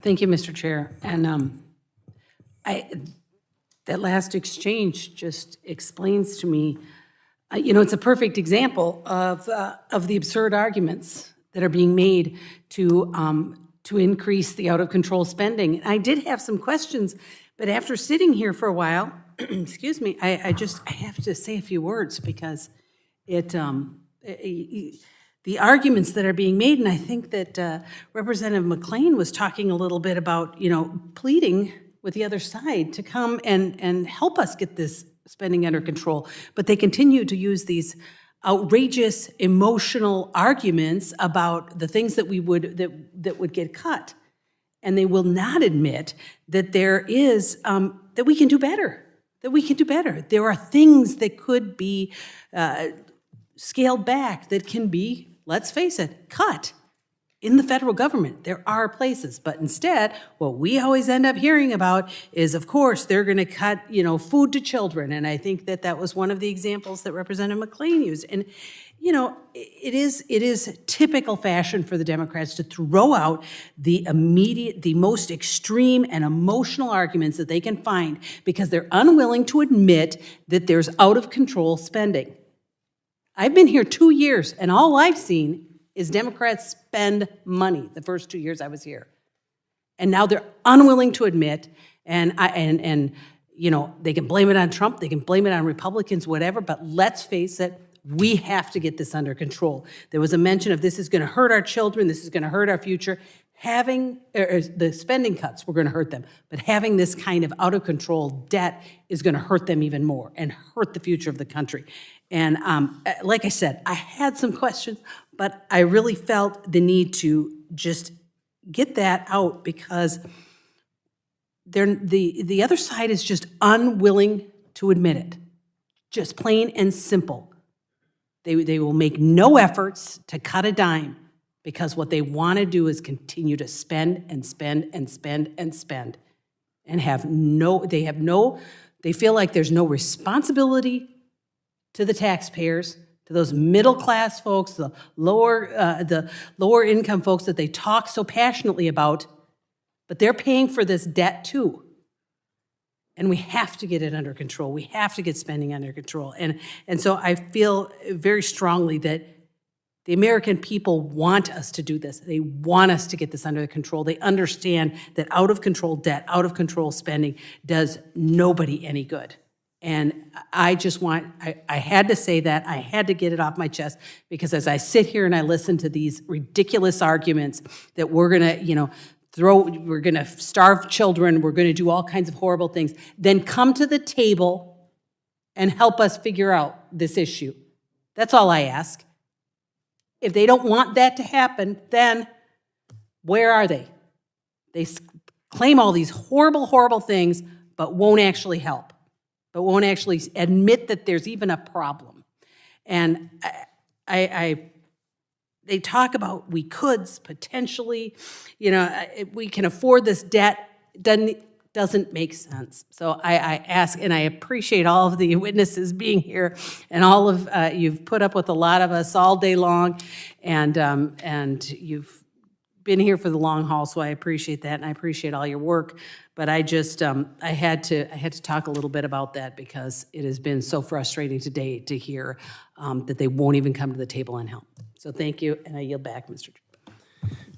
Thank you, Mr. Chair. And that last exchange just explains to me, it's a perfect example of the absurd arguments that are being made to increase the out-of-control spending. I did have some questions, but after sitting here for a while, excuse me, I have to say a few words because the arguments that are being made, and I think that Representative McLean was talking a little bit about, pleading with the other side to come and help us get this spending under control. But they continue to use these outrageous emotional arguments about the things that would get cut. And they will not admit that there is, that we can do better, There are things that could be scaled back, that can be, let's face it, cut in the federal government. There are places, but instead, what we always end up hearing about is, of course, they're going to cut, food to children. And I think that was one of the examples that Representative McLean used. And, it is typical fashion for the Democrats to throw out the most extreme and emotional arguments that they can find because they're unwilling to admit that there's out-of-control spending. I've been here 2 years, and all I've seen is Democrats spend money the first 2 years I was here. And now they're unwilling to admit, and they can blame it on Trump, they can blame it on Republicans, whatever, but let's face it, we have to get this under control. There was a mention of this is going to hurt our children, this is going to hurt our future. Having the spending cuts, we're going to hurt them, but having this kind of out-of-control debt is going to hurt them even more and hurt the future of the country. And like I said, I had some questions, but I really felt the need to just get that out because the other side is just unwilling to admit it, just plain and simple. They will make no efforts to cut a dime because what they want to do is continue to spend and spend and spend and spend and they feel like there's no responsibility to the taxpayers, to those middle-class folks, the lower income folks that they talk so passionately about, but they're paying for this debt too. And we have to get it under control. We have to get spending under control. And so I feel very strongly that the American people want us to do this. They want us to get this under control. They understand that out-of-control debt, out-of-control spending does nobody any good. And I had to say that, I had to get it off my chest, because as I sit here and I listen to these ridiculous arguments that we're gonna, we're gonna starve children, we're gonna do all kinds of horrible things, then come to the table and help us figure out this issue. That's all I ask. If they don't want that to happen, then where are they? They claim all these horrible, horrible things, but won't actually help. But won't actually admit that there's even a problem. And they talk about we could potentially, we can afford this debt. Doesn't make sense. So I ask, and I appreciate all of the witnesses being here, and all of you've put up with a lot of us all day long, and you've been here for the long haul, so I appreciate that, and I appreciate all your work. But I just I had to talk a little bit about that because it has been so frustrating today to hear that they won't even come to the table and help. So thank you, and I yield back, Mr. Chair.